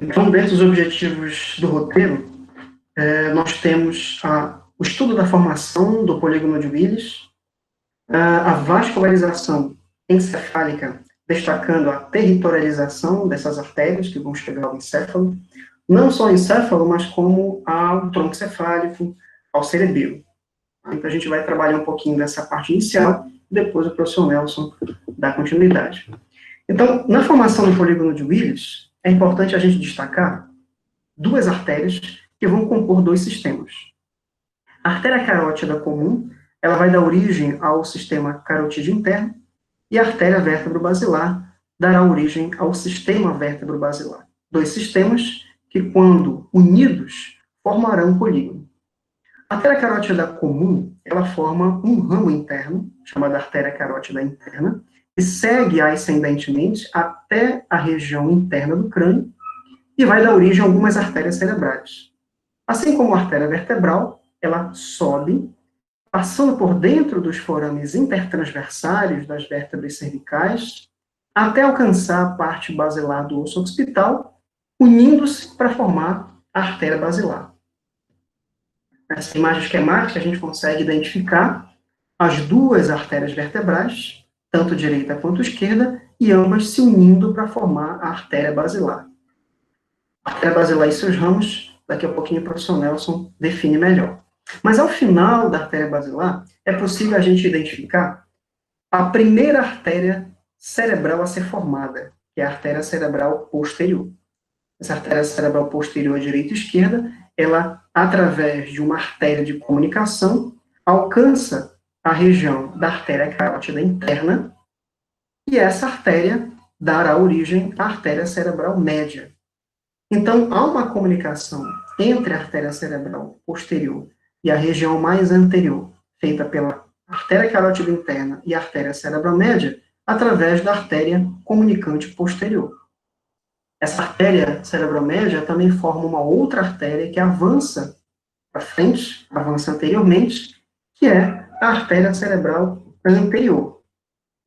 Então, dentro dos objetivos do roteiro, nós temos o estudo da formação do polígono de Willis, a vascularização encefálica, destacando a territorialização dessas artérias que vão chegar ao encéfalo, não só ao encéfalo, mas como ao tronco cefálico, ao cerebelo. Então, a gente vai trabalhar um pouquinho dessa parte inicial, depois o professor Nelson dá continuidade. Então, na formação do polígono de Willis, é importante a gente destacar duas artérias que vão compor dois sistemas. A artéria carótida comum, ela vai dar origem ao sistema carotídeo interno, e a artéria vértebro-basilar dará origem ao sistema vértebro-basilar. Dois sistemas que, quando unidos, formarão um polígono. A artéria carótida comum, ela forma um ramo interno, chamado artéria carótida interna, que segue ascendentemente até a região interna do crânio e vai dar origem a algumas artérias cerebrais. Assim como a artéria vertebral, ela sobe, passando por dentro dos forames intertransversários das vértebras cervicais, até alcançar a parte basilar do osso occipital, unindo-se para formar a artéria basilar. Nessa imagem esquemática, a gente consegue identificar as duas artérias vertebrais, tanto direita quanto esquerda, e ambas se unindo para formar a artéria basilar. A artéria basilar e seus ramos, daqui a pouquinho o professor Nelson define melhor. Mas ao final da artéria basilar, é possível a gente identificar a primeira artéria cerebral a ser formada, que é a artéria cerebral posterior. Essa artéria cerebral posterior, direita e esquerda, ela, através de uma artéria de comunicação, alcança a região da artéria carótida interna, e essa artéria dará origem à artéria cerebral média. Então, há uma comunicação entre a artéria cerebral posterior e a região mais anterior, feita pela artéria carótida interna e a artéria cerebral média, através da artéria comunicante posterior. Essa artéria cerebral média também forma uma outra artéria que avança para frente, avança anteriormente, que é a artéria cerebral anterior,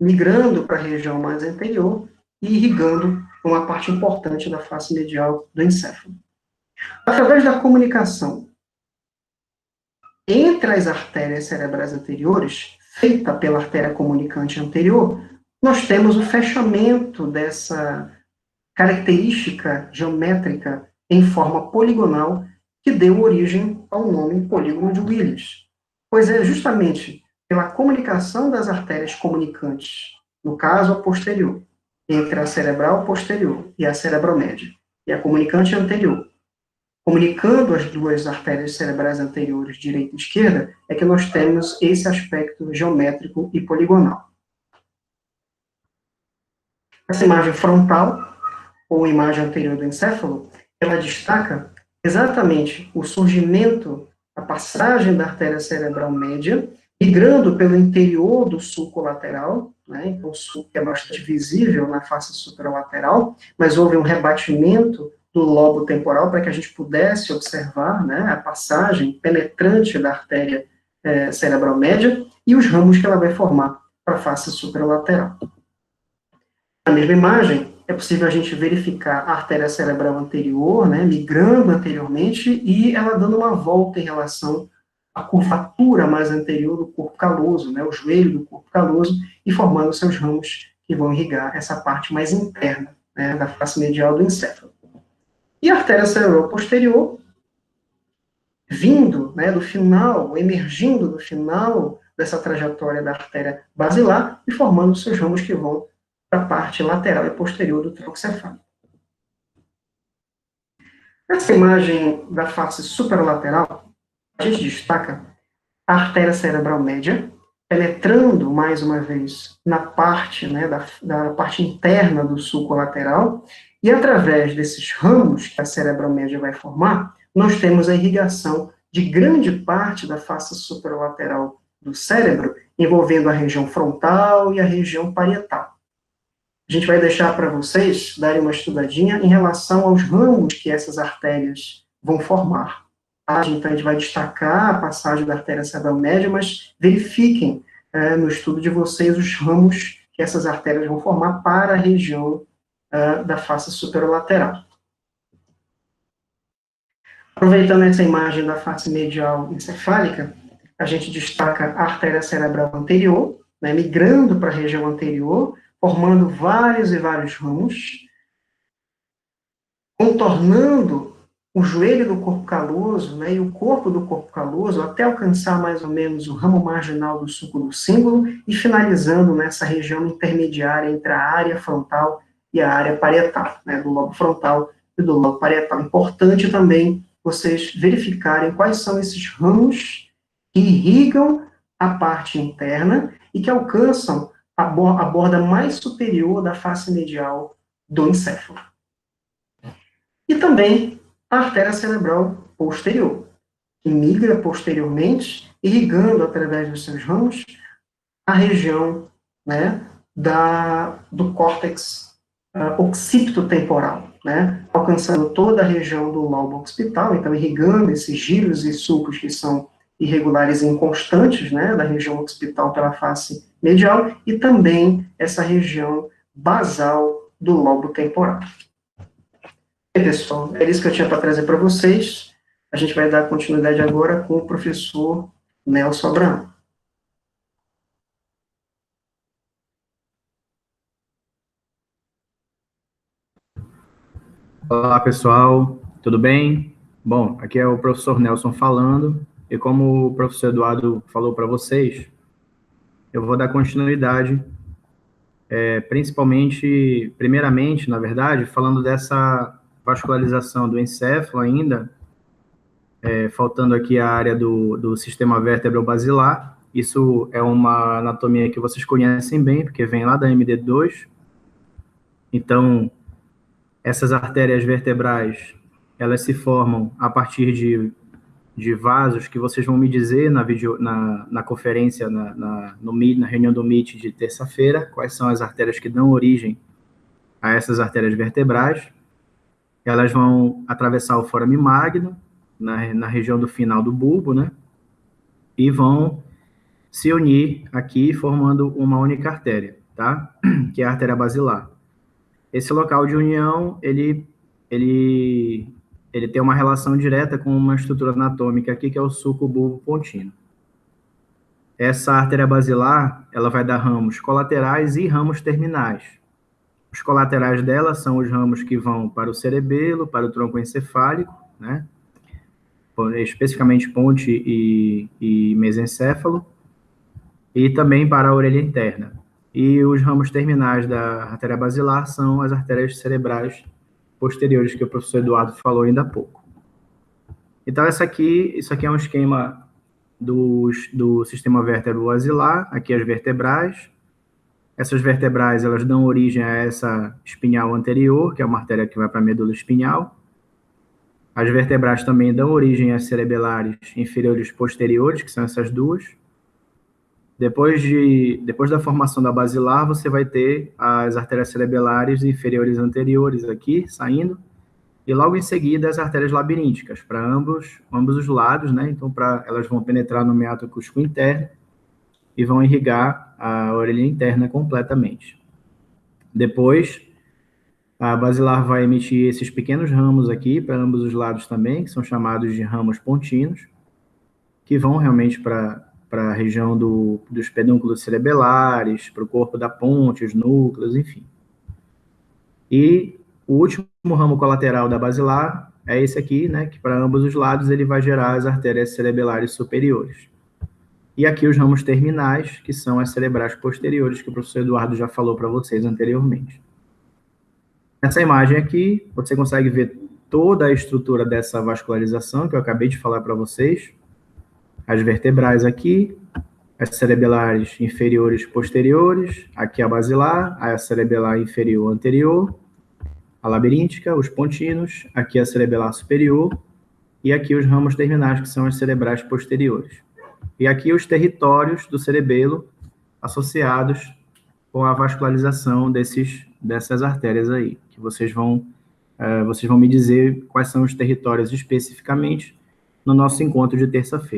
migrando para a região mais anterior e irrigando uma parte importante da face medial do encéfalo. Através da comunicação entre as artérias cerebrais anteriores, feita pela artéria comunicante anterior, nós temos o fechamento dessa característica geométrica em forma poligonal que deu origem ao nome polígono de Willis, pois é justamente pela comunicação das artérias comunicantes, no caso a posterior, entre a cerebral posterior e a cerebral média, e a comunicante anterior, comunicando as duas artérias cerebrais anteriores, direita e esquerda, é que nós temos esse aspecto geométrico e poligonal. Essa imagem frontal, ou imagem anterior do encéfalo, ela destaca exatamente o surgimento, a passagem da artéria cerebral média, migrando pelo interior do sulco lateral, né? Então o sulco é bastante visível na face superolateral, mas houve um rebatimento do lobo temporal para que a gente pudesse observar, né, a passagem penetrante da artéria cerebral média e os ramos que ela vai formar para a face superolateral. Na mesma imagem, é possível a gente verificar a artéria cerebral anterior, né, migrando anteriormente e ela dando uma volta em relação à curvatura mais anterior do corpo caloso, né, o joelho do corpo caloso, e formando seus ramos que vão irrigar essa parte mais interna, né, da face medial do encéfalo. E a artéria cerebral posterior, vindo, né, do final, emergindo do final dessa trajetória da artéria basilar e formando seus ramos que vão para a parte lateral e posterior do tronco cefálico. Nessa imagem da face superolateral, a gente destaca a artéria cerebral média, penetrando, mais uma vez, na parte, né, da parte interna do sulco lateral, e através desses ramos que a cerebral média vai formar, nós temos a irrigação de grande parte da face superolateral do cérebro, envolvendo a região frontal e a região parietal. A gente vai deixar para vocês darem uma estudadinha em relação aos ramos que essas artérias vão formar. Então, a gente vai destacar a passagem da artéria cerebral média, mas verifiquem no estudo de vocês os ramos que essas artérias vão formar para a região da face superolateral. Aproveitando essa imagem da face medial encefálica, a gente destaca a artéria cerebral anterior, né, migrando para a região anterior, formando vários e vários ramos, contornando o joelho do corpo caloso, né, e o corpo do corpo caloso, até alcançar mais ou menos o ramo marginal do sulco do símbolo, e finalizando nessa região intermediária entre a área frontal e a área parietal, né, do lobo frontal e do lobo parietal. Importante também vocês verificarem quais são esses ramos que irrigam a parte interna e que alcançam a borda mais superior da face medial do encéfalo. E também a artéria cerebral posterior, que migra posteriormente, irrigando através dos seus ramos a região, né, do córtex occipitotemporal, né, alcançando toda a região do lobo occipital, então irrigando esses giros e sulcos que são irregulares e inconstantes, né, da região occipital pela face medial, e também essa região basal do lobo temporal. Pessoal, é isso que eu tinha para trazer para vocês. A gente vai dar continuidade agora com o professor Nelson Abrão. Olá, pessoal, tudo bem? Bom, aqui é o professor Nelson falando, e como o professor Eduardo falou para vocês, eu vou dar continuidade, primeiramente, na verdade, falando dessa vascularização do encéfalo ainda, faltando aqui a área do sistema vértebro-basilar. Isso é uma anatomia que vocês conhecem bem, porque vem lá da MD2. Então, essas artérias vertebrais, elas se formam a partir de vasos que vocês vão me dizer na conferência, na reunião do Meet de terça-feira, quais são as artérias que dão origem a essas artérias vertebrais. Elas vão atravessar o forame magno, na região do final do bulbo, né? E vão se unir aqui, formando uma única artéria, tá? Que é a artéria basilar. Esse local de união, ele tem uma relação direta com uma estrutura anatômica aqui, que é o sulco bulbo pontino. Essa artéria basilar, ela vai dar ramos colaterais e ramos terminais. Os colaterais dela são os ramos que vão para o cerebelo, para o tronco encefálico, né? Especificamente ponte e mesencéfalo, e também para a orelha interna. E os ramos terminais da artéria basilar são as artérias cerebrais posteriores, que o professor Eduardo falou ainda há pouco. Então, isso aqui é um esquema do sistema vértebro-basilar, aqui as vertebrais. Essas vertebrais, elas dão origem a essa espinhal anterior, que é uma artéria que vai para a medula espinhal. As vertebrais também dão origem às cerebelares inferiores posteriores, que são essas duas. Depois da formação da basilar, você vai ter as artérias cerebelares inferiores anteriores aqui, saindo, e logo em seguida as artérias labirínticas, para ambos os lados, né? Então, elas vão penetrar no meato acústico interno e vão irrigar a orelha interna completamente. Depois, a basilar vai emitir esses pequenos ramos aqui, para ambos os lados também, que são chamados de ramos pontinos, que vão realmente para a região dos pedúnculos cerebelares, para o corpo da ponte, os núcleos, enfim. E o último ramo colateral da basilar é esse aqui, né, que para ambos os lados ele vai gerar as artérias cerebelares superiores. E aqui os ramos terminais, que são as cerebrais posteriores, que o professor Eduardo já falou para vocês anteriormente. Nessa imagem aqui, você consegue ver toda a estrutura dessa vascularização que eu acabei de falar para vocês. As vertebrais aqui, as cerebelares inferiores posteriores, aqui a basilar, a cerebelar inferior anterior, a labiríntica, os pontinos, aqui a cerebelar superior, e aqui os ramos terminais, que são as cerebrais posteriores. E aqui os territórios do cerebelo associados com a vascularização dessas artérias aí, que vocês vão me dizer quais são os territórios especificamente no nosso encontro de terça-feira.